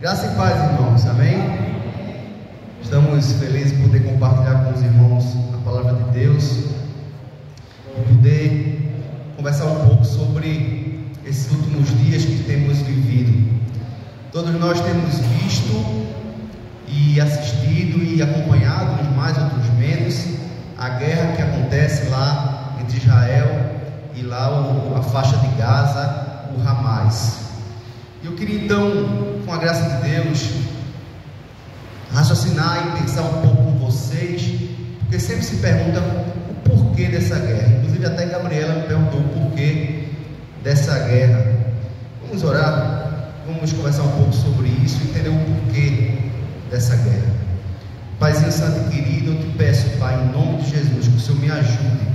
Graça e paz, irmãos, amém? Estamos felizes em poder compartilhar com os irmãos a palavra de Deus e poder conversar um pouco sobre esses últimos dias que temos vivido. Todos nós temos visto e assistido e acompanhado, uns mais, outros menos, a guerra que acontece lá entre Israel e lá a faixa de Gaza, o Hamas. Eu queria então, com a graça de Deus, raciocinar e pensar um pouco com vocês, porque sempre se pergunta o porquê dessa guerra. Inclusive até Gabriela me perguntou o porquê dessa guerra. Vamos orar, vamos conversar um pouco sobre isso, entender o porquê dessa guerra. Paizinho Santo e querido, eu te peço, Pai, em nome de Jesus, que o Senhor me ajude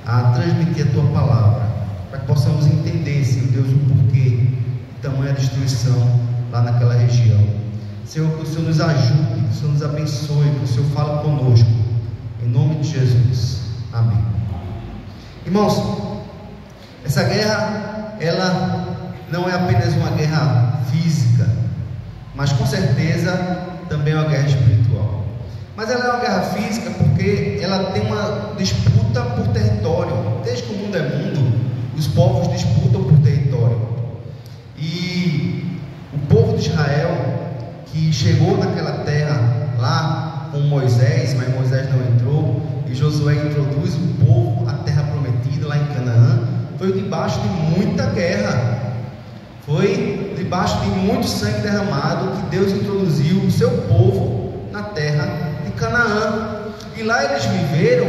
a transmitir a tua palavra, para que possamos entender, Senhor Deus, o porquê tamanha destruição lá naquela região. Senhor, que o Senhor nos ajude, que o Senhor nos abençoe, que o Senhor fale conosco, em nome de Jesus, amém. Irmãos, essa guerra, ela não é apenas uma guerra física, mas com certeza também é uma guerra espiritual. Mas ela é uma guerra física porque ela tem uma disputa por território. Desde que o mundo é mundo, os povos disputam por território. E o povo de Israel, que chegou naquela terra lá com Moisés, mas Moisés não entrou, e Josué introduz o povo à terra prometida lá em Canaã, foi debaixo de muita guerra, foi debaixo de muito sangue derramado que Deus introduziu o seu povo na terra de Canaã, e lá eles viveram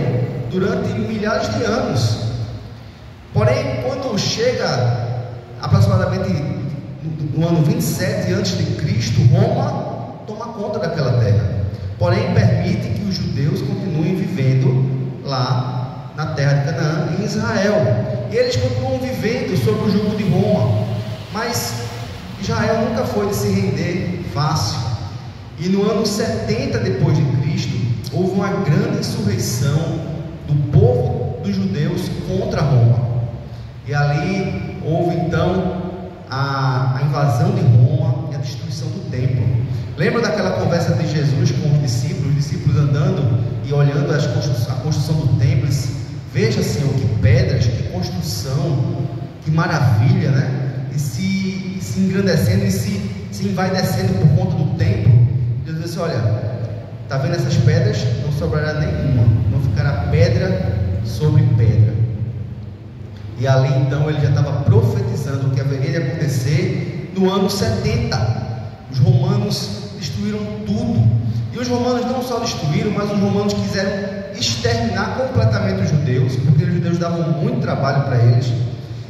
durante milhares de anos. Porém, quando chega aproximadamente no ano 27 a.C., Roma toma conta daquela terra, porém permite que os judeus continuem vivendo lá na terra de Canaã, em Israel, e eles continuam vivendo sob o jugo de Roma. Mas Israel nunca foi de se render fácil, e no ano 70 depois de Cristo houve uma grande insurreição do povo dos judeus contra Roma, e ali houve então a invasão de Roma e a destruição do templo. Lembra daquela conversa de Jesus com os discípulos andando e olhando a construção do templo? Veja, Senhor, que pedras, que construção, que maravilha, né? E se engrandecendo e se envaidecendo por conta do templo. Jesus disse: olha, está vendo essas pedras? Não sobrará nenhuma, não ficará pedra sobre pedra. E ali então ele já estava profetizando o que haveria de acontecer no ano 70. Os romanos destruíram tudo. E os romanos não só destruíram, mas os romanos quiseram exterminar completamente os judeus, porque os judeus davam muito trabalho para eles.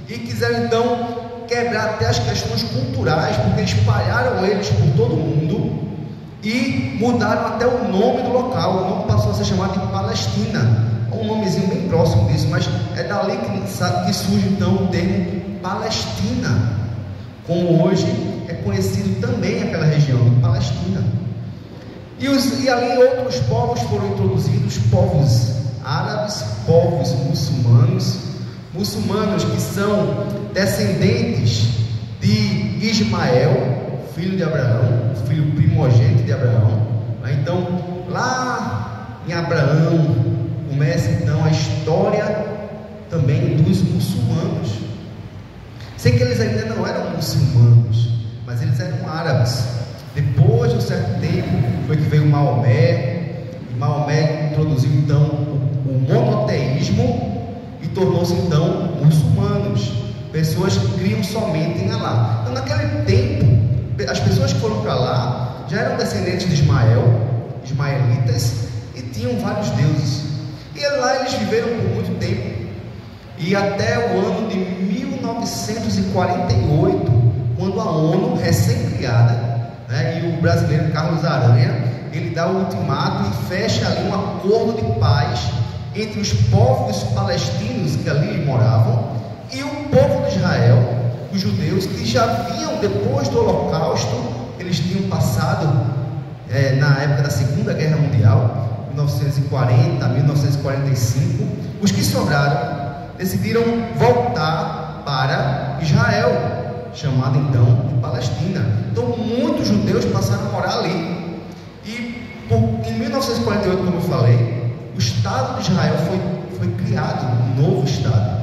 E quiseram então quebrar até as questões culturais, porque espalharam eles por todo o mundo e mudaram até o nome do local. O nome passou a ser chamado de Palestina. Um nomezinho bem próximo disso, mas é dali que surge então o termo Palestina, como hoje é conhecido também aquela região de Palestina. E ali outros povos foram introduzidos, povos árabes, povos muçulmanos que são descendentes de Ismael, filho de Abraão, filho primogênito de Abraão. Então lá em Abraão começa então a história também dos muçulmanos. Sei que eles ainda não eram muçulmanos, mas eles eram árabes. Depois de um certo tempo foi que veio Maomé, e Maomé introduziu então o monoteísmo e tornou-se então muçulmanos, pessoas que criam somente em Alá. Então naquele tempo, as pessoas que foram para lá já eram descendentes de ismaelitas, e tinham vários deuses. E lá eles viveram por muito tempo, e até o ano de 1948, quando a ONU, recém-criada, né, e o brasileiro Carlos Aranha, ele dá o ultimato e fecha ali um acordo de paz entre os povos palestinos que ali moravam e o povo de Israel, os judeus, que já vinham depois do Holocausto. Eles tinham passado na época da Segunda Guerra Mundial, 1940 a 1945, os que sobraram decidiram voltar para Israel, chamado então Palestina. Então muitos judeus passaram a morar ali. E em 1948, como eu falei, o Estado de Israel foi criado, um novo Estado,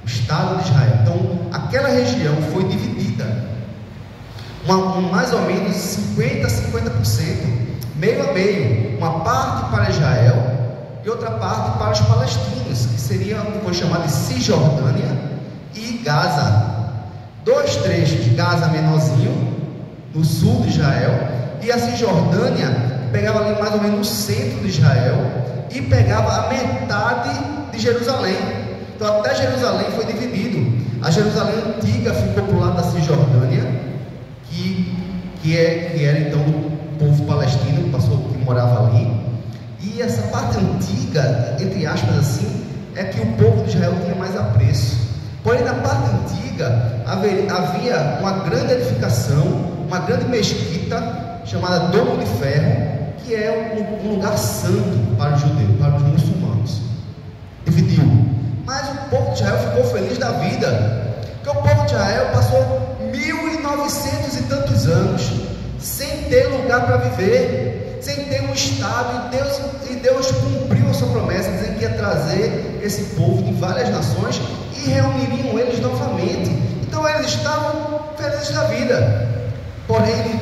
o Estado de Israel. Então aquela região foi dividida, mais ou menos 50% a 50%, meio a meio, uma parte para Israel e outra parte para os palestinos, que foi chamado de Cisjordânia e Gaza. Dois trechos, Gaza menorzinho, no sul de Israel, e a Cisjordânia pegava ali mais ou menos no centro de Israel e pegava a metade de Jerusalém. Então até Jerusalém foi dividido. A Jerusalém antiga ficou para o lado da Cisjordânia, que era então o povo palestino que morava ali. E essa parte antiga, entre aspas assim, é que o povo de Israel tinha mais apreço. Porém, na parte antiga havia uma grande edificação, uma grande mesquita chamada Domo de Ferro, que é um lugar santo para os judeus, para os muçulmanos. Dividiu. Mas o povo de Israel ficou feliz da vida, porque o povo de Israel passou 1900 e tantos anos sem ter lugar para viver, sem ter um Estado, e Deus cumpriu a sua promessa, dizendo que ia trazer esse povo de várias nações e reuniriam eles novamente. Então eles estavam felizes da vida. Porém,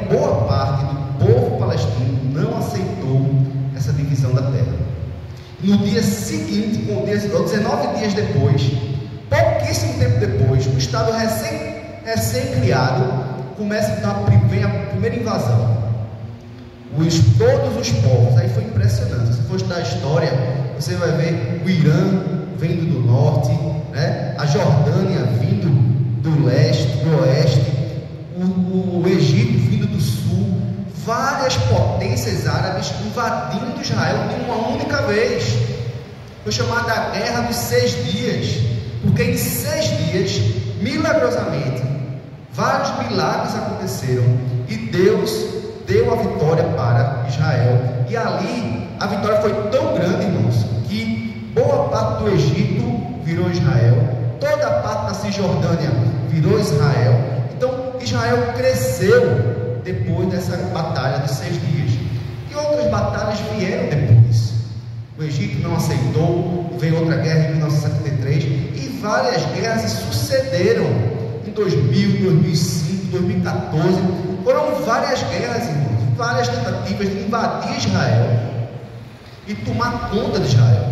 boa parte do povo palestino não aceitou essa divisão da terra. No dia seguinte, 19 dias depois, pouquíssimo tempo depois, o Estado recém-criado começa então vem a primeira invasão. Todos os povos, aí foi impressionante. Se for estudar a história, você vai ver o Irã vindo do norte, né? A Jordânia vindo do leste, do oeste, o Egito vindo do sul, várias potências árabes invadindo Israel de uma única vez. Foi chamada a Guerra dos 6 Dias, porque em 6 dias, milagrosamente, vários milagres aconteceram e Deus deu a vitória para Israel. E ali a vitória foi tão grande, irmãos, que boa parte do Egito virou Israel, toda a parte da Cisjordânia virou Israel. Então Israel cresceu depois dessa batalha dos 6 dias. E outras batalhas vieram depois. O Egito não aceitou, veio outra guerra em 1973 e várias guerras se sucederam em 2000, 2005, 2014. Foram várias guerras, irmãos, várias tentativas de invadir Israel e tomar conta de Israel.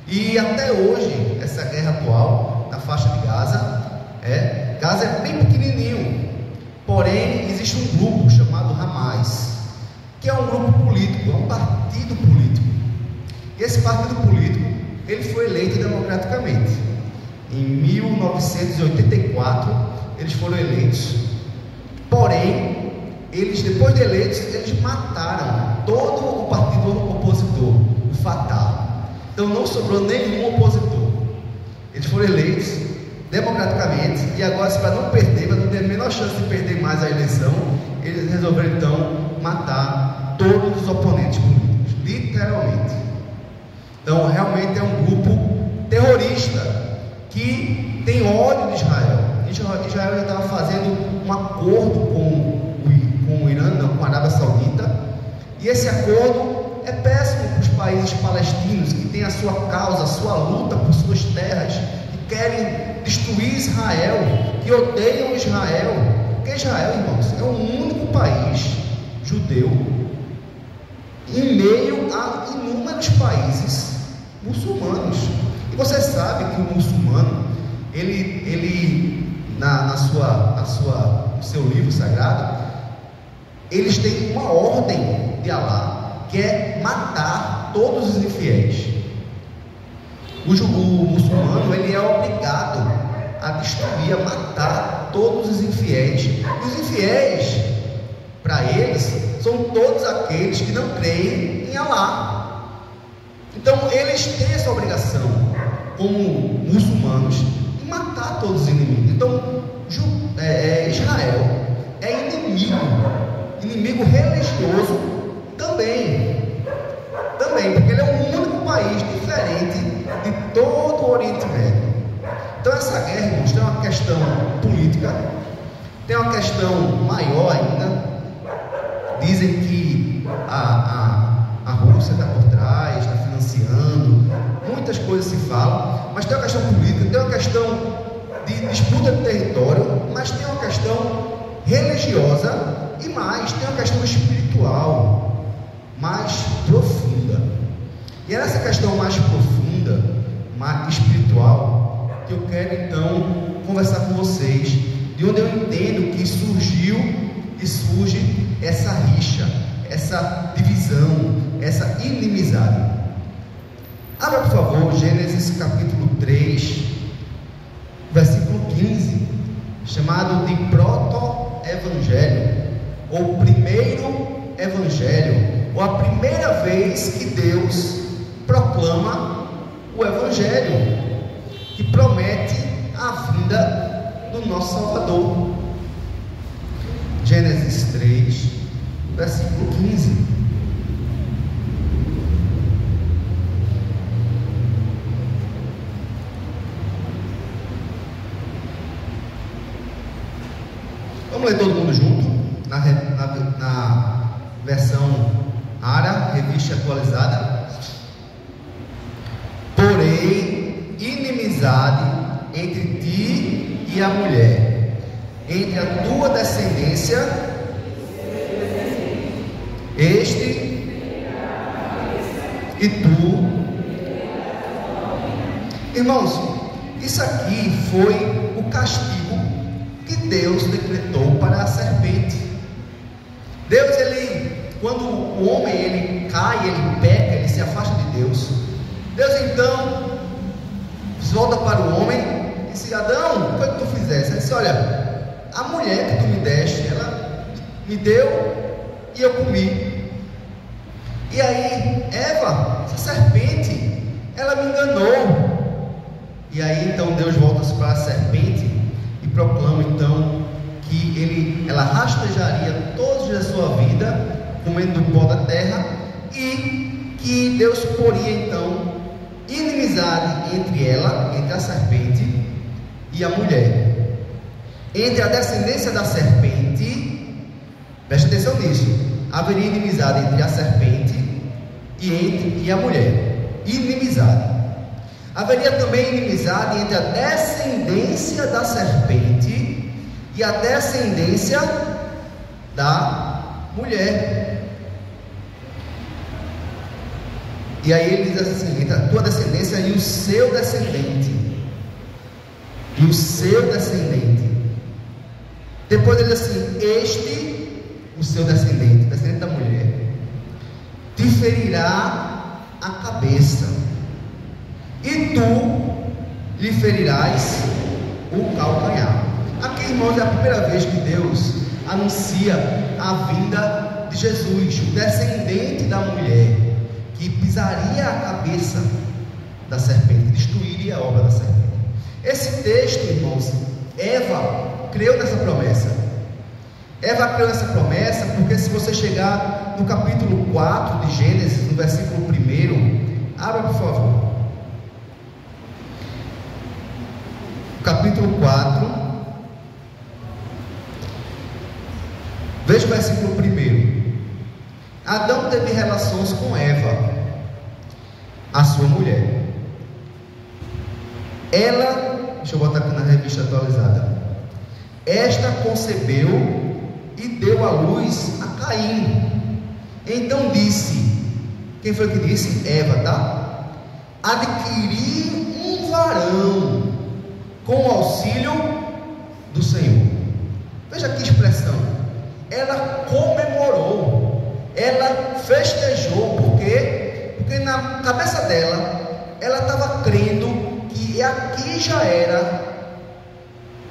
E até hoje, essa guerra atual na faixa de Gaza é bem pequenininho, porém existe um grupo chamado Hamas, que é um grupo político, é um partido político. E esse partido político, ele foi eleito democraticamente. Em 1984, eles foram eleitos. Porém, depois de eleitos, eles mataram todo o partido opositor, o Fatah. Então não sobrou nenhum opositor. Eles foram eleitos democraticamente e agora, para não perder, para não ter a menor chance de perder mais a eleição, eles resolveram então matar todos os oponentes políticos, literalmente. Então realmente é um grupo terrorista que tem ódio de Israel. Israel já estava fazendo um acordo com o Irã, não, com a Arábia Saudita, e esse acordo é péssimo para os países palestinos que têm a sua causa, a sua luta por suas terras, que querem destruir Israel, que odeiam Israel, porque Israel, irmãos, é o único país judeu em meio a inúmeros países muçulmanos. E você sabe que o muçulmano, no seu livro sagrado, eles têm uma ordem de Alá, que é matar todos os infiéis. O muçulmano, ele é obrigado a destruir, a matar todos os infiéis. E os infiéis, para eles, são todos aqueles que não creem em Alá. Então eles têm essa obrigação, como muçulmanos, de matar todos os inimigos. Então Israel é inimigo religioso também, porque ele é o único país diferente de todo o Oriente Médio. Então essa guerra, irmãos, tem uma questão política, Tem uma questão maior ainda. Dizem que a Rússia está por trás, está financiando, muitas coisas se falam, mas tem uma questão política, tem uma questão de disputa de território, mas tem uma questão religiosa e mais, tem uma questão espiritual mais profunda. E é nessa questão mais profunda, mais espiritual, que eu quero então conversar com vocês, de onde eu entendo que surgiu e surge essa rixa, essa divisão, essa inimizade. Abra, por favor, Gênesis capítulo 3, versículo 15, chamado de proto-evangelho, ou primeiro evangelho, ou a primeira vez que Deus proclama o evangelho, que promete a vinda do nosso Salvador. Gênesis 3, versículo 15. Vamos ler todo mundo junto, na versão ARA, revista atualizada. Porém, inimizade entre ti e a mulher, entre a tua descendência, este e tu. Irmãos, isso aqui foi o castigo que Deus decretou para a serpente. Deus, quando o homem ele cai, ele peca, ele se afasta de Deus, Deus então volta para o homem e disse: Adão, o que tu fizeste? Ele disse: olha, a mulher que tu me deste, ela me deu e eu comi. E aí Eva, essa serpente, ela me enganou. E aí então Deus volta para a serpente e proclama então que ela rastejaria todos os dias da sua vida comendo do pó da terra, e que Deus poria então inimizade entre ela, entre a serpente e a mulher, entre a descendência da serpente. Preste atenção nisso. Haveria inimizade entre a serpente e a mulher. Inimizade. Haveria também inimizade entre a descendência da serpente e a descendência da mulher. E aí ele diz assim: entre a tua descendência e o seu descendente. E o seu descendente. Depois ele diz assim: o seu descendente, descendente da mulher, te ferirá a cabeça, e tu lhe ferirás o calcanhar. Aqui, irmãos, é a primeira vez que Deus anuncia a vinda de Jesus, o descendente da mulher, que pisaria a cabeça da serpente, destruiria a obra da serpente. Esse texto, irmãos, Eva creu nessa promessa. Eva creu nessa promessa porque, se você chegar no capítulo 4 de Gênesis, no versículo 1, abra, por favor. Capítulo 4, veja o versículo 1. Adão teve relações com Eva, a sua mulher. Ela, deixa eu botar aqui na revista atualizada, esta concebeu e deu à luz a Caim. Então disse, quem foi que disse? Eva, tá? Adquiri um varão com o auxílio do Senhor. Veja que expressão. Ela comemorou, ela festejou. Por quê? Porque na cabeça dela, ela estava crendo que aqui já era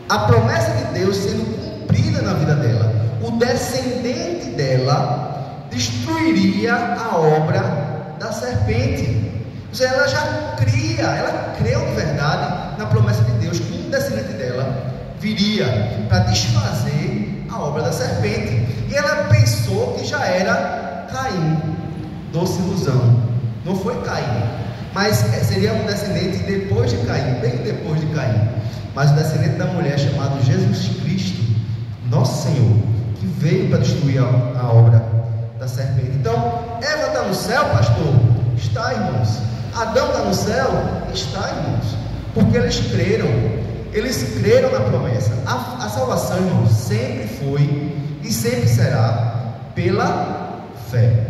a promessa de Deus sendo cumprida na vida dela. O descendente dela destruiria a obra da serpente. Ou seja, ela já cria, ela creu de verdade na promessa de Deus, que um descendente dela viria para desfazer a obra da serpente. E ela pensou que já era Caim. Doce ilusão. Não foi Caim, mas seria um descendente depois de Caim, bem depois de Caim. Mas o descendente da mulher, chamado Jesus Cristo, nosso Senhor, que veio para destruir a obra da serpente. Então, Eva está no céu, pastor? Está, irmãos. Adão está no céu? Está, irmãos. Porque eles creram na promessa. A salvação, irmãos, sempre foi e sempre será pela fé.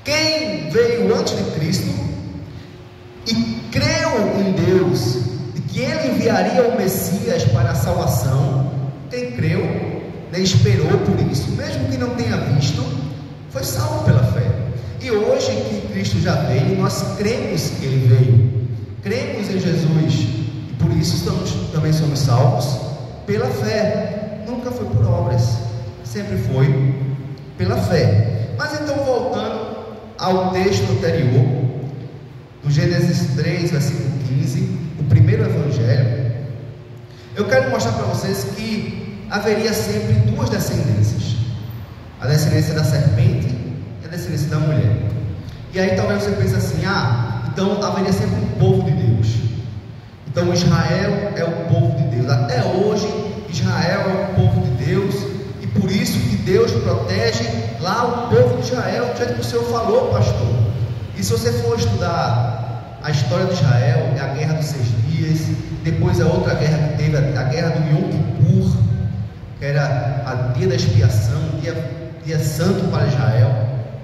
Quem veio antes de Cristo e creu em Deus e que Ele enviaria o Messias para a salvação, quem creu, né, esperou por isso, mesmo que não tenha visto, foi salvo pela fé. E hoje que Cristo já veio, nós cremos que Ele veio, cremos em Jesus, e por isso também somos salvos pela fé. Nunca foi por obras, sempre foi pela fé. Mas então, voltando ao texto anterior, do Gênesis 3, versículo 15, o primeiro evangelho, eu quero mostrar para vocês que haveria sempre duas descendências: a descendência da serpente e a descendência da mulher. E aí talvez você pense assim: então haveria sempre um povo de Deus. Então Israel é o povo de Deus. Até hoje Israel é o povo de Deus, e por isso que Deus protege lá o povo de Israel, do jeito que o Senhor falou, pastor. E se você for estudar a história de Israel, é a guerra dos 6 dias, depois a outra guerra que teve, a guerra do Yom Kippur, que era a dia da expiação, dia santo para Israel.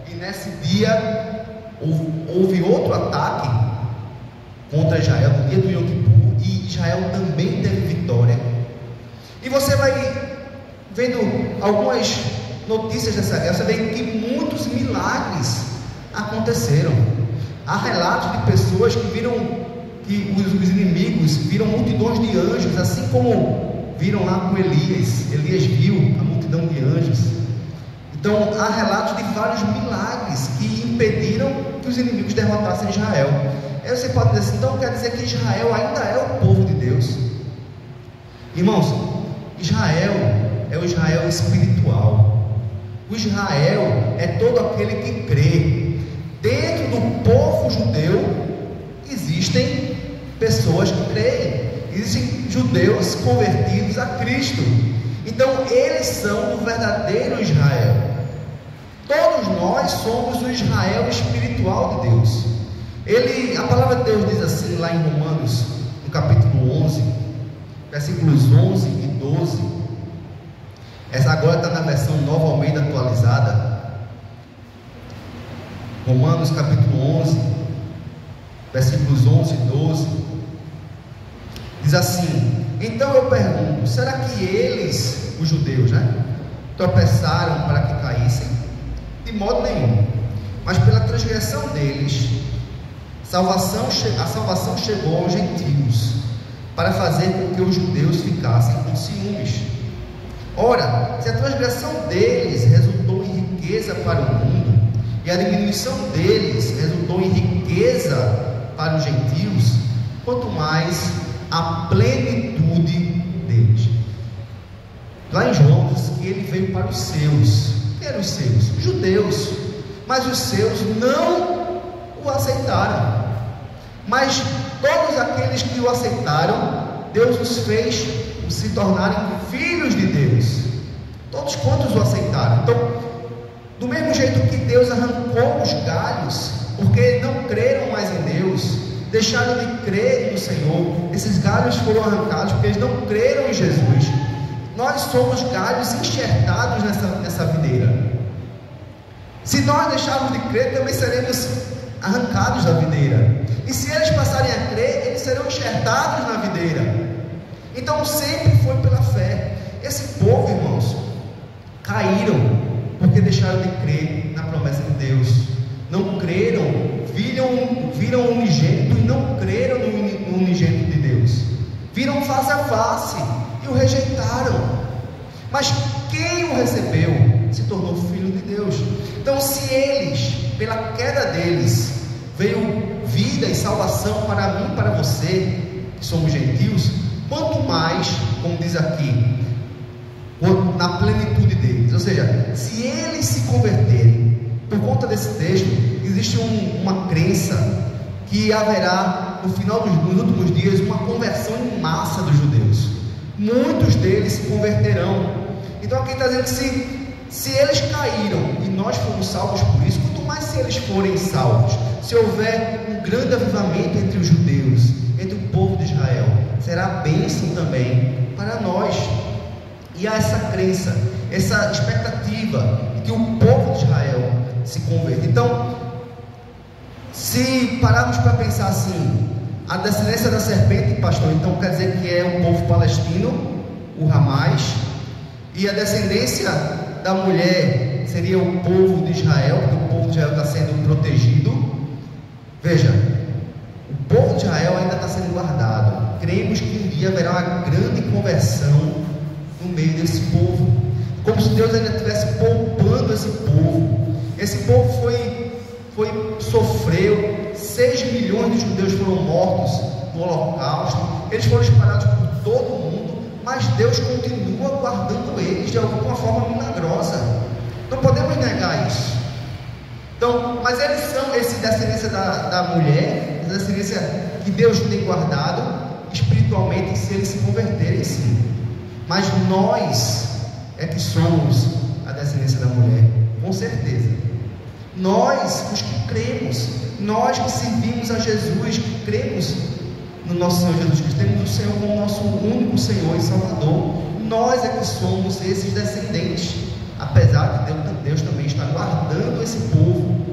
E nesse dia houve outro ataque contra Israel, no dia do Yom Kippur, e Israel também teve vitória. E você vai vendo algumas notícias dessa guerra, você vê que muitos milagres aconteceram. Há relatos de pessoas que viram, que os inimigos viram multidões de anjos, assim como viram lá com Elias. Elias viu a multidão de anjos. Então há relatos de vários milagres que impediram que os inimigos derrotassem Israel. Aí você pode dizer assim: então quer dizer que Israel ainda é o povo de Deus? Irmãos, Israel é o Israel espiritual. O Israel é todo aquele que crê. Dentro do povo judeu existem pessoas que creem, existem judeus convertidos a Cristo. Então eles são o verdadeiro Israel. Todos nós somos o Israel espiritual de Deus. A palavra de Deus diz assim lá em Romanos, no capítulo 11, versículos 11 e 12. Essa agora está na versão Nova Almeida atualizada. Romanos capítulo 11, versículos 11 e 12, diz assim: então eu pergunto, será que eles, os judeus, tropeçaram para que caíssem? De modo nenhum, mas pela transgressão deles, a salvação chegou aos gentios, para fazer com que os judeus ficassem com ciúmes. Ora, se a transgressão deles resultou em riqueza para o mundo, e a diminuição deles resultou em riqueza para os gentios, quanto mais a plenitude deles. Lá em João diz que ele veio para os seus. Quem eram os seus? Os judeus. Mas os seus não o aceitaram. Mas todos aqueles que o aceitaram, Deus os fez se tornarem filhos de Deus. Todos quantos o aceitaram. Então, do mesmo jeito que Deus arrancou os galhos, porque não creram mais em Deus, deixaram de crer no Senhor, esses galhos foram arrancados porque eles não creram em Jesus. Nós somos galhos enxertados nessa videira. Se nós deixarmos de crer, também seremos arrancados da videira. E se eles passarem a crer, eles serão enxertados na videira. Então sempre foi pela fé. Esse povo, irmãos, caíram porque deixaram de crer na promessa de Deus. Não creram, viram o unigênito e não creram no unigênito de Deus. Viram face a face e o rejeitaram. Mas quem o recebeu se tornou filho de Deus. Então, se eles, pela queda deles, veio vida e salvação para mim e para você, que somos gentios, quanto mais, como diz aqui, na plenitude deles. Ou seja, se eles se converterem, por conta desse texto, existe uma crença que haverá no final dos últimos dias uma conversão em massa dos judeus. Muitos deles se converterão, Então aqui está dizendo que se eles caíram e nós fomos salvos por isso, quanto mais se eles forem salvos, se houver um grande avivamento entre os judeus, entre o povo de Israel, será bênção também para nós. E há essa crença, essa expectativa de que o povo de Israel se converta. Então, se pararmos para pensar assim, a descendência da serpente, pastor, então quer dizer que é o povo palestino, o Hamas, e a descendência da mulher seria o povo de Israel, porque o povo de Israel está sendo protegido. Veja, o povo de Israel ainda está sendo guardado. Cremos que um dia haverá uma grande conversão no meio desse povo, como se Deus ainda estivesse poupando esse povo. Esse povo sofreu, 6 milhões de judeus foram mortos no Holocausto, eles foram espalhados por todo o mundo, mas Deus continua guardando eles de alguma forma milagrosa. Não podemos negar isso. Então, mas eles são essa descendência da mulher, essa descendência que Deus tem guardado espiritualmente, se eles se converterem, sim. Mas nós é que somos a descendência da mulher, com certeza. Nós, os que cremos, nós que servimos a Jesus, que cremos no nosso Senhor Jesus Cristo, temos o Senhor como nosso único Senhor e Salvador, nós é que somos esses descendentes, apesar de Deus também estar guardando esse povo,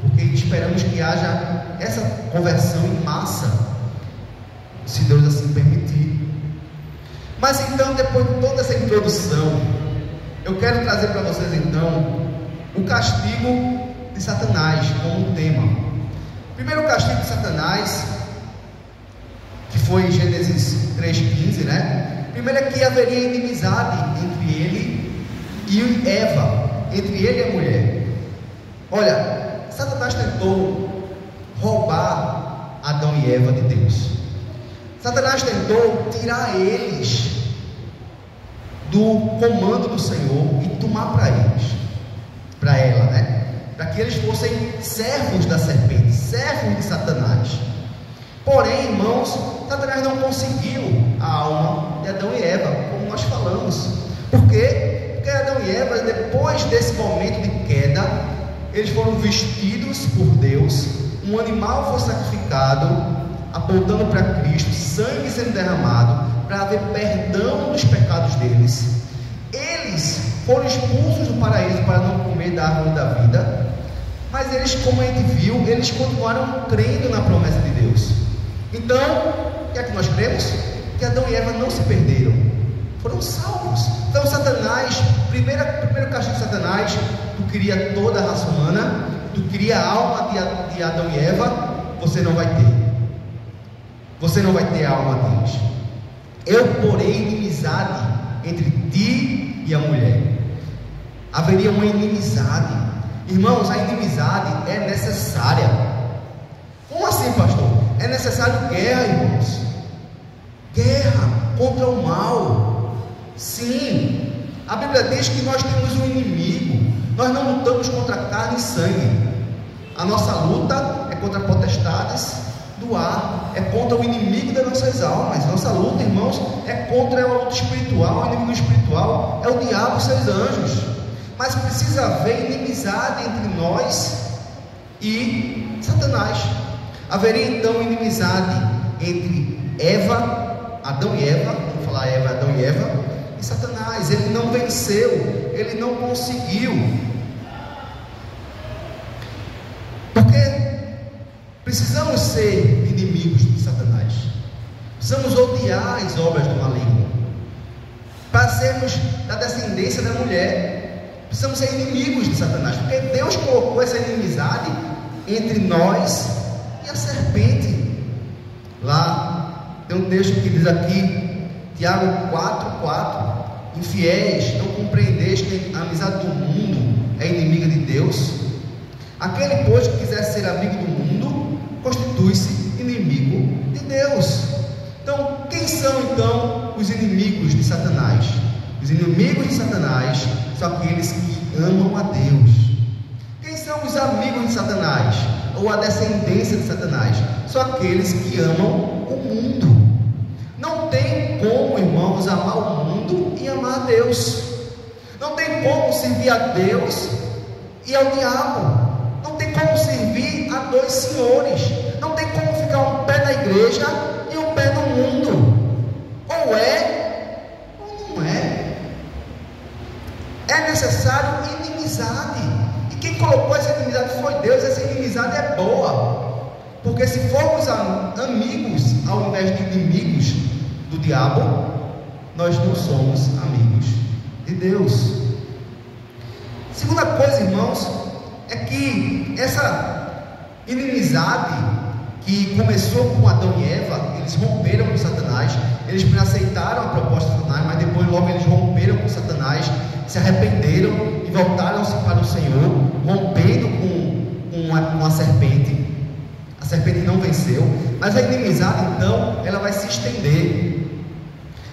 porque esperamos que haja essa conversão em massa, se Deus assim permitir. Mas então, depois de toda essa introdução, eu quero trazer para vocês então o castigo de Satanás como tema. Primeiro, o castigo de Satanás, que foi em Gênesis 3,15, né? Primeiro é que haveria inimizade entre ele e Eva, entre ele e a mulher. Olha, Satanás tentou roubar Adão e Eva de Deus. Satanás tentou tirar eles do comando do Senhor e tomar para ela, né? Para que eles fossem servos da serpente, servos de Satanás. Porém, irmãos, Satanás não conseguiu a alma de Adão e Eva, como nós falamos. Por quê? Porque Adão e Eva, depois desse momento de queda, eles foram vestidos por Deus, um animal foi sacrificado, apontando para Cristo, sangue sendo derramado, para haver perdão dos pecados deles. Eles foram expulsos do paraíso para não comer da árvore da vida, mas eles, como a gente viu, eles continuaram crendo na promessa de Deus. Então, o que é que nós cremos? Que Adão e Eva não se perderam, foram salvos. Então Satanás, primeiro castigo de Satanás, tu queria toda a raça humana, tu queria a alma de Adão e Eva, você não vai ter. Você não vai ter a alma deles. Eu porei inimizade entre ti e a mulher. Haveria uma inimizade. Irmãos, a inimizade é necessária. Como assim, pastor? É necessário guerra, irmãos. Guerra contra o mal. Sim. A Bíblia diz que nós temos um inimigo. Nós não lutamos contra carne e sangue. A nossa luta é contra potestades do ar, é contra o inimigo das nossas almas. Nossa luta, irmãos, é contra a luta espiritual. O inimigo espiritual é o diabo e seus anjos. Mas precisa haver inimizade entre nós e Satanás. Haveria então inimizade entre Adão e Eva, vamos falar Adão e Eva, e Satanás. Ele não venceu, ele não conseguiu. Porque precisamos ser inimigos de Satanás. Precisamos odiar as obras do maligno. Para sermos da descendência da mulher, precisamos ser inimigos de Satanás. Porque Deus colocou essa inimizade entre nós e a serpente. Lá tem um texto que diz aqui, Tiago 4,4: infiéis, não compreendeis que a amizade do mundo é inimiga de Deus? Aquele, pois, que quiser ser amigo do mundo, constitui-se inimigo de Deus. Então, quem são então os inimigos de Satanás? Os inimigos de Satanás são aqueles que amam a Deus. Quem são os amigos de Satanás? Ou a descendência de Satanás? São aqueles que amam o mundo. Não tem como, irmãos, amar o mundo e amar a Deus. Não tem como servir a Deus e ao diabo. Não tem como servir a dois senhores. Não tem como ficar um pé na igreja e um pé no mundo. Ou é, ou não é. É necessário inimizade. E quem colocou essa inimizade foi Deus. Essa inimizade é boa. Porque se formos amigos ao invés de inimigos do diabo, nós não somos amigos de Deus. Segunda coisa, irmãos, é que essa inimizade que começou com Adão e Eva, eles romperam com Satanás, eles aceitaram a proposta de Satanás, mas depois logo eles romperam com Satanás, se arrependeram e voltaram-se para o Senhor, rompendo com a serpente. A serpente não venceu, mas a inimizade então, ela vai se estender.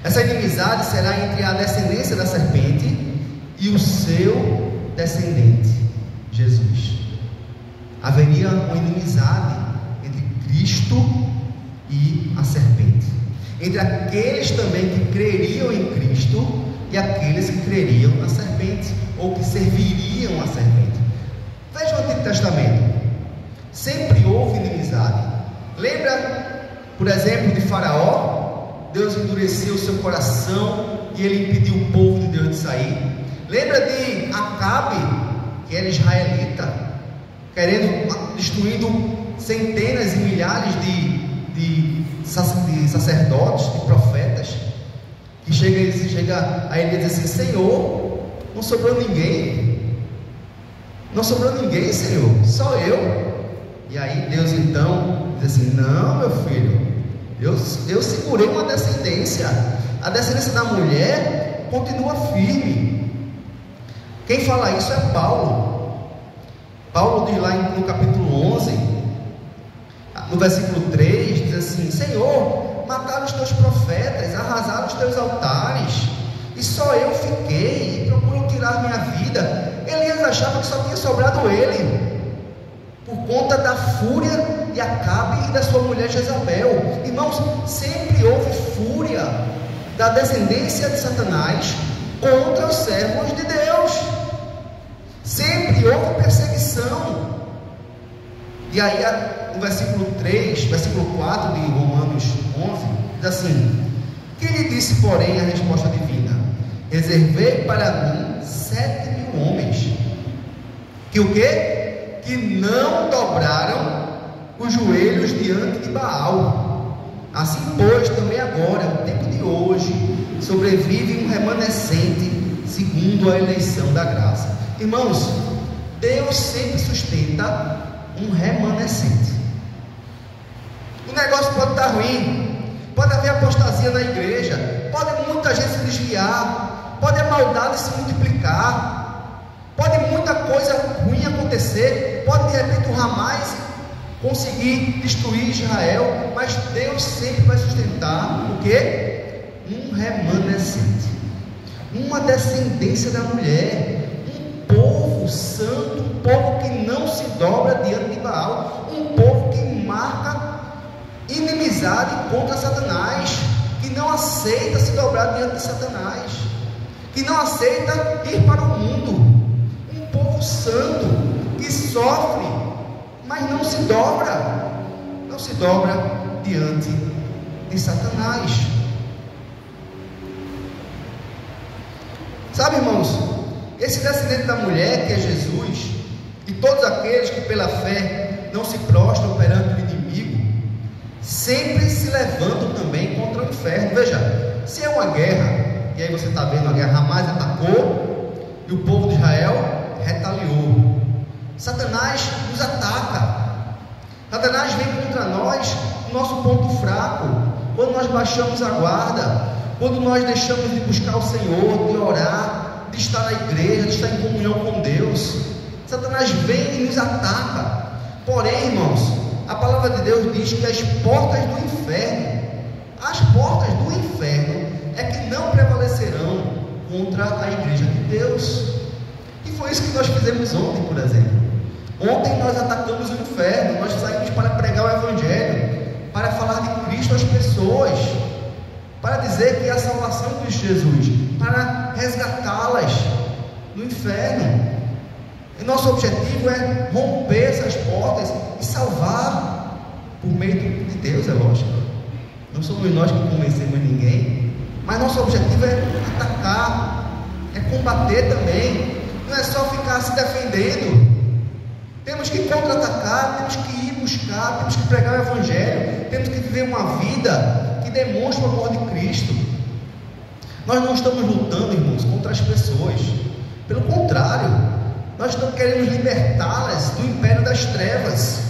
Essa inimizade será entre a descendência da serpente e o seu descendente, Jesus. Haveria uma inimizade entre Cristo e a serpente, entre aqueles também que creriam em Cristo e aqueles que creriam na serpente, ou que serviriam a serpente. Veja o Antigo Testamento, sempre houve inimizade. Lembra, por exemplo, de Faraó? Deus endureceu o seu coração e ele impediu o povo de Deus de sair. Lembra de Acabe, que era israelita, destruindo centenas e milhares de sacerdotes, de profetas, que chega a ele e diz assim: Senhor, não sobrou ninguém, Senhor, só eu. E aí Deus então diz assim: não, meu filho, eu segurei uma descendência. A descendência da mulher continua firme. Quem fala isso é Paulo. Paulo diz lá no capítulo 11, no versículo 3, diz assim: Senhor, mataram os teus profetas, arrasaram os teus altares, e só eu fiquei, e procuram tirar minha vida. Elias achava que só tinha sobrado ele, por conta da fúria de Acabe e da sua mulher Jezabel. Irmãos, sempre houve fúria da descendência de Satanás contra os servos de Deus. Sempre houve perseguição. E aí, no versículo 4 de Romanos 11, diz assim: que lhe disse, porém, a resposta divina? Reservei para mim 7.000 homens, que o quê? Que não dobraram os joelhos diante de Baal. Assim, pois, também agora, no tempo de hoje, sobrevive um remanescente segundo a eleição da graça. Irmãos, Deus sempre sustenta um remanescente. O negócio pode estar ruim, pode haver apostasia na igreja, pode muita gente se desviar, pode a maldade se multiplicar, pode muita coisa ruim acontecer, pode de repente o Hamas conseguir destruir Israel, mas Deus sempre vai sustentar o quê? Um remanescente, uma descendência da mulher, um povo santo, um povo que não se dobra diante de Baal, um povo que marca inimizade contra Satanás, que não aceita se dobrar diante de Satanás, que não aceita ir para o mundo, um povo santo que sofre, mas não se dobra diante de Satanás. Sabe, irmãos, esse descendente da mulher, que é Jesus, e todos aqueles que pela fé não se prostram perante o inimigo, sempre se levantam também contra o inferno. Veja, se é uma guerra, e aí você está vendo a guerra, Hamas atacou e o povo de Israel retaliou. Satanás nos ataca. Satanás vem contra nós, o nosso ponto fraco, quando nós baixamos a guarda, quando nós deixamos de buscar o Senhor, de orar, de estar na igreja, de estar em comunhão com Deus. Satanás vem e nos ataca. Porém, irmãos, a palavra de Deus diz que as portas do inferno é que não prevalecerão contra a igreja de Deus. E foi isso que nós fizemos ontem, por exemplo. Ontem nós atacamos o inferno, nós saímos para pregar o Evangelho, para falar de Cristo às pessoas, para dizer que a salvação de Jesus, para resgatá-las, no inferno. E nosso objetivo é romper essas portas e salvar por meio de Deus, é lógico. Não somos nós que convencemos ninguém, mas nosso objetivo é atacar, é combater também. Não é só ficar se defendendo. Temos que contra-atacar, temos que ir buscar, temos que pregar o Evangelho, temos que viver uma vida que demonstre o amor de Cristo. Nós não estamos lutando, irmãos, contra as pessoas. Pelo contrário, nós não queremos libertá-las do império das trevas.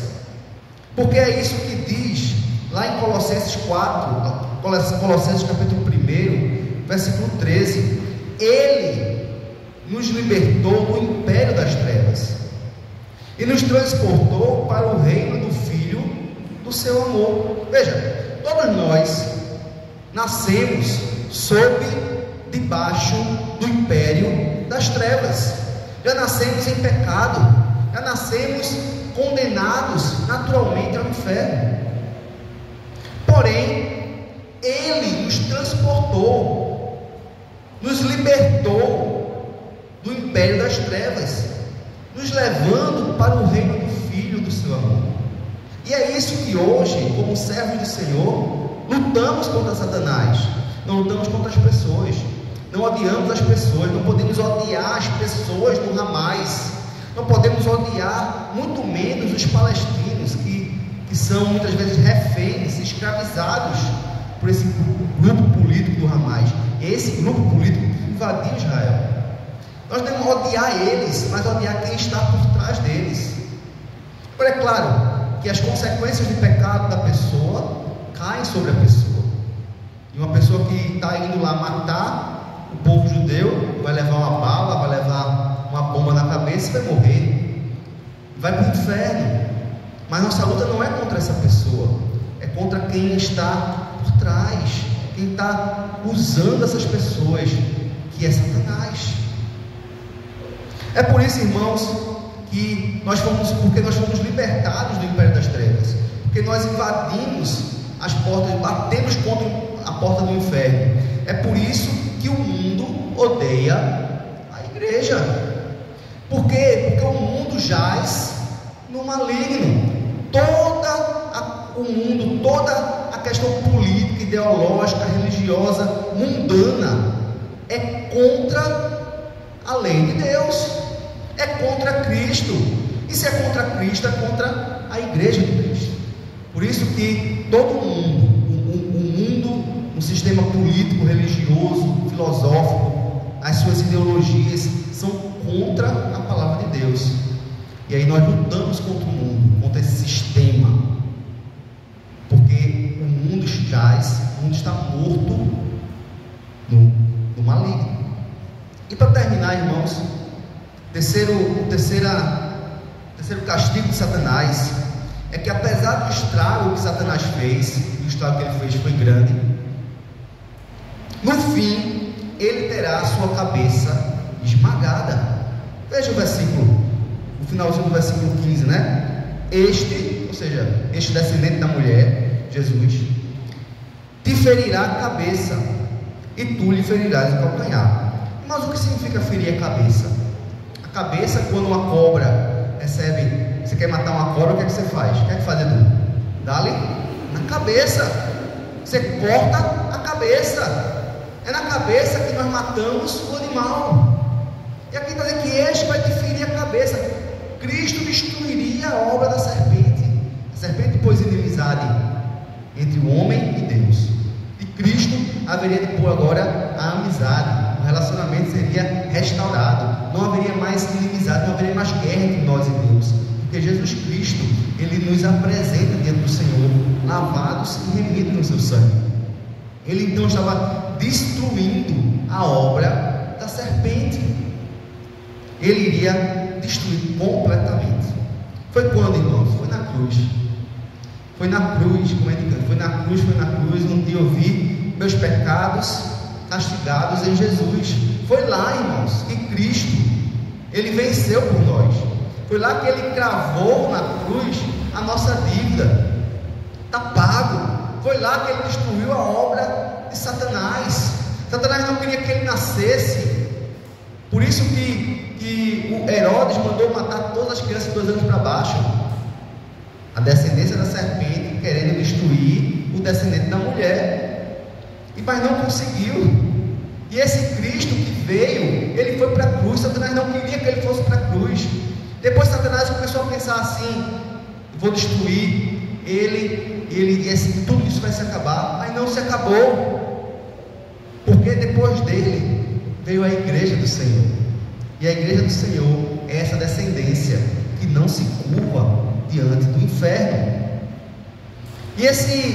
Porque é isso que diz lá em Colossenses 4, Colossenses capítulo 1, versículo 13. Ele nos libertou do império das trevas e nos transportou para o reino do Filho do seu amor. Veja, todos nós nascemos debaixo do império das trevas. Já nascemos em pecado, já nascemos condenados naturalmente ao inferno. Porém, Ele nos transportou, nos libertou do império das trevas, nos levando para o reino do Filho do seu amor. E é isso que hoje, como servos do Senhor, lutamos contra Satanás. Não lutamos contra as pessoas, não odiamos as pessoas, não podemos odiar as pessoas nunca mais. Não podemos odiar muito menos os palestinos que são muitas vezes reféns, escravizados por esse grupo político do Hamas. Esse grupo político que invadiu Israel. Nós devemos odiar eles, mas odiar quem está por trás deles. Agora, é claro que as consequências do pecado da pessoa caem sobre a pessoa. E uma pessoa que está indo lá matar o povo judeu vai levar uma bala, vai levar uma bomba na cabeça e vai morrer, vai para o inferno. Mas nossa luta não é contra essa pessoa, é contra quem está por trás, quem está usando essas pessoas, que é Satanás. É por isso, irmãos, que porque nós fomos libertados do império das trevas, porque nós invadimos as portas, batemos contra a porta do inferno. É por isso que o mundo odeia a igreja. Por quê? Porque o mundo jaz no maligno. O mundo, toda a questão política, ideológica, religiosa, mundana, é contra a lei de Deus, é contra Cristo. E se é contra Cristo, é contra a igreja de Cristo. Por isso que todo mundo, um sistema político, religioso, filosófico, as suas ideologias são contra a palavra de Deus. E aí nós lutamos contra o mundo, contra esse sistema, porque o mundo jaz, o mundo está morto no maligno. E para terminar, irmãos, terceiro castigo de Satanás é que, apesar do estrago que Satanás fez, o estrago que ele fez foi grande, no fim ele terá a sua cabeça esmagada. Veja o finalzinho do versículo 15, né? Este descendente da mulher, Jesus, te ferirá a cabeça e tu lhe ferirás o calcanhar. Mas o que significa ferir a cabeça? A cabeça, quando uma cobra recebe, você quer matar uma cobra, o que é que você faz? O que é que faz, Edu? Dá-lhe na cabeça. Você corta a cabeça. É na cabeça que nós matamos o animal. E aqui está dizendo que este vai te ferir a cabeça. Cristo destruiria a obra da serpente. A serpente pôs inimizade entre o homem e Deus. E Cristo haveria de pôr agora a amizade. O relacionamento seria restaurado. Não haveria mais inimizade, não haveria mais guerra entre nós e Deus. Porque Jesus Cristo, Ele nos apresenta diante do Senhor, lavados e remidos no seu sangue. Ele então estava destruindo a obra da serpente. Ele iria destruir completamente. Foi quando, irmãos? Foi na cruz. Foi na cruz, como é que canta? Foi na cruz, onde eu vi meus pecados castigados em Jesus. Foi lá, irmãos, que Cristo, Ele venceu por nós. Foi lá que Ele cravou na cruz a nossa dívida. Está pago. Foi lá que Ele destruiu a obra de Satanás. Satanás não queria que Ele nascesse. Por isso que que o Herodes mandou matar todas as crianças de 2 anos para baixo. A descendência da serpente querendo destruir o descendente da mulher, mas não conseguiu. E esse Cristo que veio, ele foi para a cruz. Satanás não queria que ele fosse para a cruz. Depois Satanás começou a pensar assim: vou destruir ele, tudo isso vai se acabar. Mas não se acabou, porque depois dele veio a igreja do Senhor. E a igreja do Senhor é essa descendência que não se curva diante do inferno.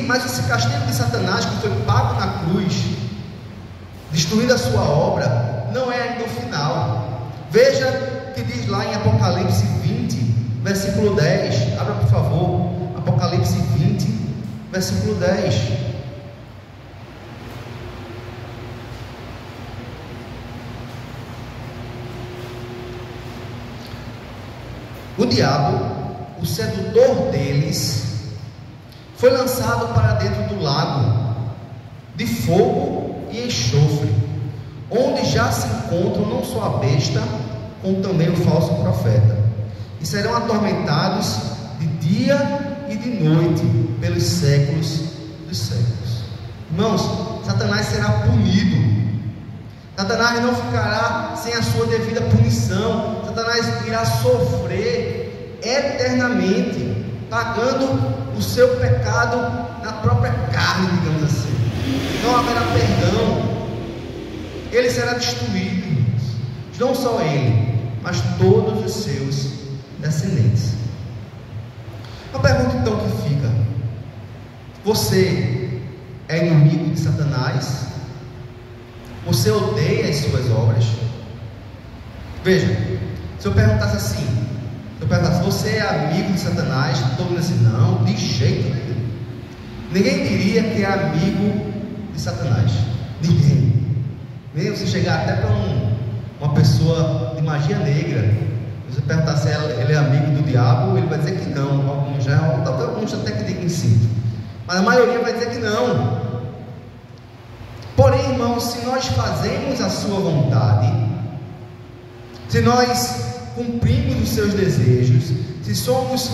Mas esse castigo de Satanás, que foi pago na cruz, destruindo a sua obra, não é ainda o final. Veja que diz lá em Apocalipse 20, versículo 10. Abra, por favor, Apocalipse 20, versículo 10. O diabo, o sedutor deles, foi lançado para dentro do lago de fogo e enxofre, onde já se encontram não só a besta, como também o falso profeta, e serão atormentados de dia e de noite pelos séculos dos séculos. Irmãos, Satanás será punido. Satanás não ficará sem a sua devida punição. Satanás irá sofrer eternamente, pagando o seu pecado na própria carne, digamos assim. Não haverá perdão. Ele será destruído, irmãos. Não só ele, mas todos os seus descendentes. A pergunta então que fica: você é inimigo de Satanás? Você odeia as suas obras? Veja, se eu perguntasse assim, você é amigo de Satanás? Todo mundo assim: não, de jeito nenhum. Ninguém diria que é amigo de Satanás. Ninguém. Nem você chegar até para uma pessoa de magia negra, se você perguntar se ele é amigo do diabo, ele vai dizer que não. Alguns até que digam sim, mas a maioria vai dizer que não. Porém, irmãos, se nós fazemos a sua vontade, se nós cumprimos os seus desejos, se somos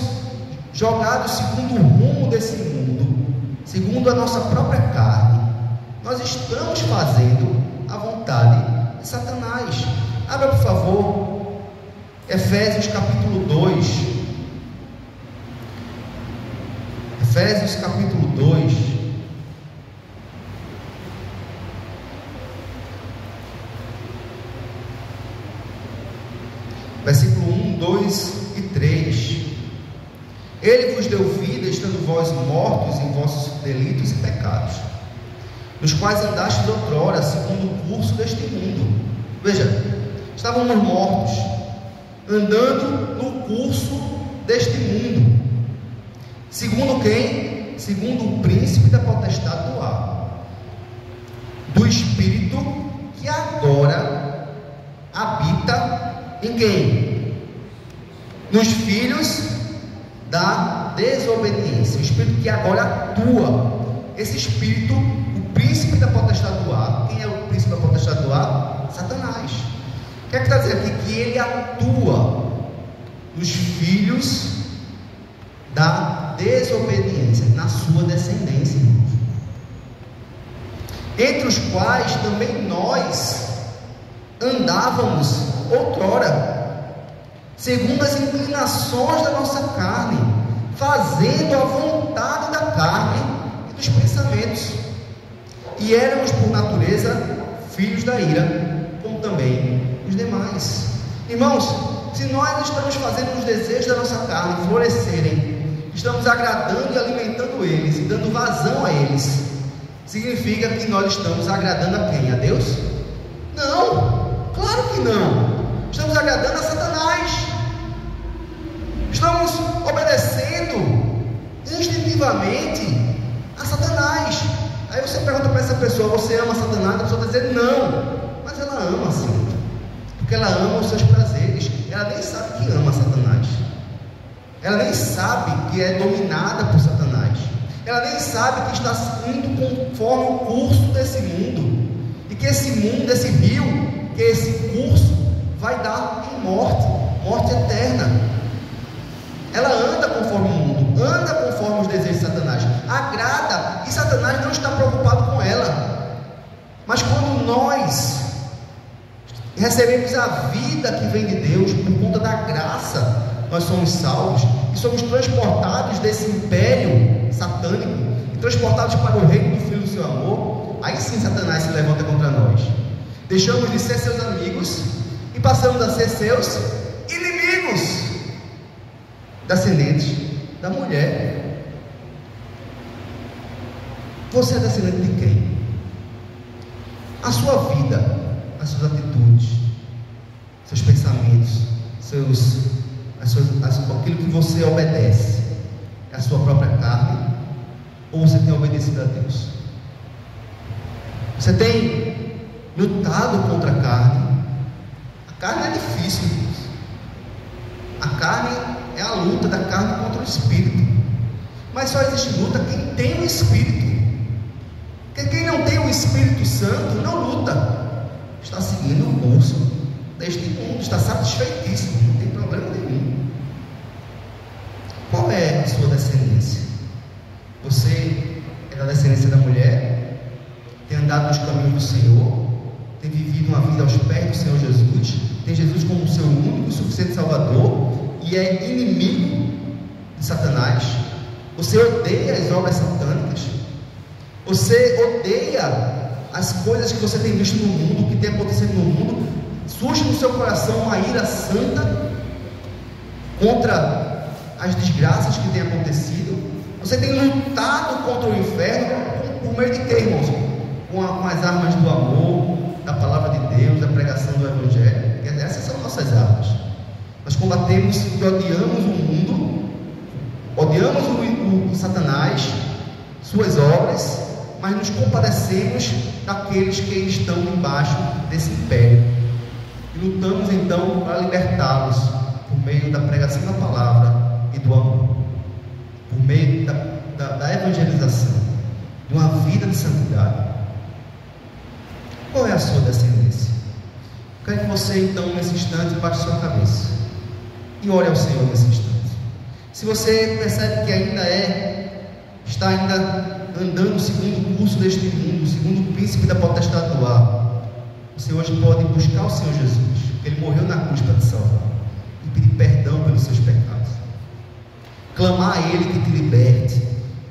jogados segundo o rumo desse mundo, segundo a nossa própria carne, nós estamos fazendo a vontade de Satanás. Abra, por favor, Efésios capítulo 2. Efésios capítulo 2. Versículo 1, 2 e 3. Ele vos deu vida, estando vós mortos em vossos delitos e pecados, nos quais andastes outrora, segundo o curso deste mundo. Veja, estávamos mortos, andando no curso deste mundo. Segundo quem? Segundo o príncipe da potestade do ar, do espírito que agora habita em quem? Nos filhos da desobediência. O espírito que agora atua. Esse espírito, o príncipe da potestade do ar. Quem é o príncipe da potestade do ar? Satanás. O que é que está dizendo aqui? Que ele atua nos filhos da desobediência, na sua descendência, irmãos. Entre os quais também nós andávamos outrora, segundo as inclinações da nossa carne, fazendo a vontade da carne e dos pensamentos, e éramos por natureza filhos da ira, como também os demais. Irmãos, se nós estamos fazendo os desejos da nossa carne florescerem, estamos agradando e alimentando eles e dando vazão a eles, significa que nós estamos agradando a quem? A Deus? Não, claro que não. Estamos agradando a Satanás. Estamos obedecendo instintivamente a Satanás. Aí você pergunta para essa pessoa: você ama Satanás? A pessoa vai dizer não, mas ela ama sim, porque ela ama os seus prazeres. Ela nem sabe que ama Satanás. Ela nem sabe que é dominada por Satanás. Ela nem sabe que está indo conforme o curso desse mundo, e que esse mundo, esse rio, que esse curso vai dar em morte eterna. Ela anda conforme o mundo, anda conforme os desejos de Satanás, agrada, e Satanás não está preocupado com ela. Mas quando nós recebemos a vida que vem de Deus, por conta da graça, nós somos salvos e somos transportados desse império satânico e transportados para o reino do Filho do seu amor. Aí sim Satanás se levanta contra nós. Deixamos de ser seus amigos e passamos a ser seus inimigos. Descendentes da mulher. Você é descendente de quem? A sua vida, as suas atitudes, seus pensamentos, aquilo que você obedece, é a sua própria carne, ou você tem obedecido a Deus? Você tem lutado contra a carne? A carne é difícil, irmãos. A carne é a luta da carne contra o Espírito, mas só existe luta quem tem o Espírito. Porque quem não tem o Espírito Santo não luta, está seguindo o curso deste mundo, está satisfeitíssimo, não tem problema nenhum. Qual é a sua descendência? Você é da descendência da mulher, tem andado nos caminhos do Senhor, tem vivido uma vida aos pés do Senhor Jesus, tem Jesus como seu único e suficiente Salvador, e é inimigo de Satanás. Você odeia as obras satânicas, você odeia as coisas que você tem visto no mundo, que tem acontecido no mundo. Surge no seu coração uma ira santa contra as desgraças que têm acontecido. Você tem lutado contra o inferno por meio de quê, irmãos? Com as armas do amor, da palavra de Deus, da pregação do Evangelho. Essas são nossas armas. Nós combatemos e odiamos o mundo, odiamos o Satanás, suas obras, mas nos compadecemos daqueles que estão embaixo desse império. E lutamos então para libertá-los por meio da pregação da palavra e do amor, por meio da evangelização, de uma vida de santidade. Qual é a sua descendência? Eu quero que você então nesse instante baixe sua cabeça e ore ao Senhor nesse instante. Se você percebe que está ainda andando segundo o curso deste mundo, segundo o príncipe da potestade do ar, você hoje pode buscar o Senhor Jesus, porque Ele morreu na cruz para te salvar, e pedir perdão pelos seus pecados, clamar a Ele que te liberte,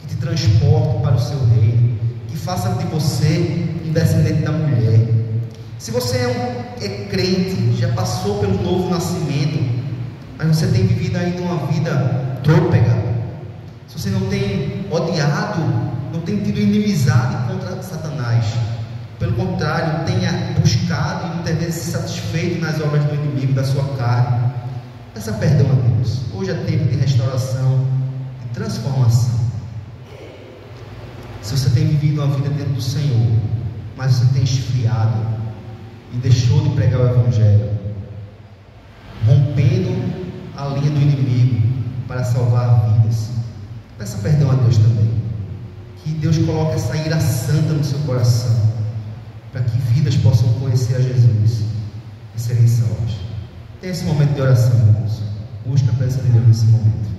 que te transporte para o seu reino, que faça de você um descendente da mulher. Se você é crente, já passou pelo novo nascimento, mas você tem vivido ainda uma vida trôpega, se você não tem odiado, não tem tido inimizade contra Satanás, pelo contrário, tenha buscado e muitas vezes se satisfeito nas obras do inimigo, da sua carne, peça perdão a Deus. Hoje é tempo de restauração, de transformação. Se você tem vivido uma vida dentro do Senhor, mas você tem esfriado e deixou de pregar o Evangelho, rompendo a linha do inimigo para salvar vidas, peça perdão a Deus também. Que Deus coloque essa ira santa no seu coração, para que vidas possam conhecer a Jesus e serem salvas. Tenha esse momento de oração, irmãos. Busque a presença de Deus nesse momento.